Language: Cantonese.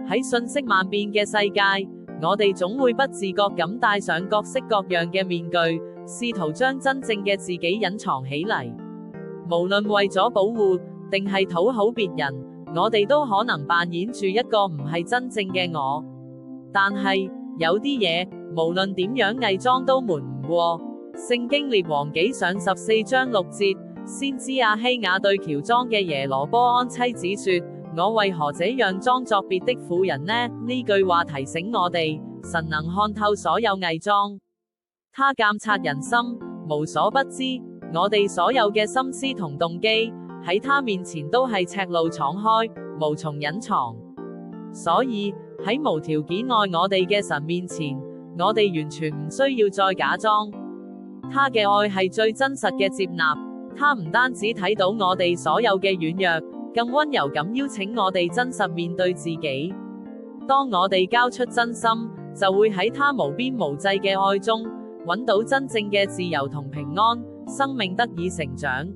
喺信息萬變嘅世界，我哋總會不自覺咁戴上各式各樣嘅面具，試圖將真正嘅自己隱藏起嚟。無論為咗保護，定係討好別人，我哋都可能扮演住一個唔係真正嘅我。但係有啲嘢，無論點樣偽裝都瞞唔過。聖經列王紀上14章6節，先知亞希雅對喬裝嘅耶羅波安妻子說：我為何這樣裝作別的婦人呢？呢句話提醒我哋，神能看透所有偽裝，他監察人心，無所不知。我哋所有嘅心思同動機，喺他面前都係赤露敞開，無從隱藏。所以喺無條件愛我哋嘅神面前，我哋完全唔需要再假裝。他嘅愛係最真實嘅接納，他唔單止睇到我哋所有嘅軟弱，更溫柔咁邀請我哋真實面對自己。當我哋交出真心，就會喺他無邊無際嘅愛中，揾到真正嘅自由同平安，生命得以成長。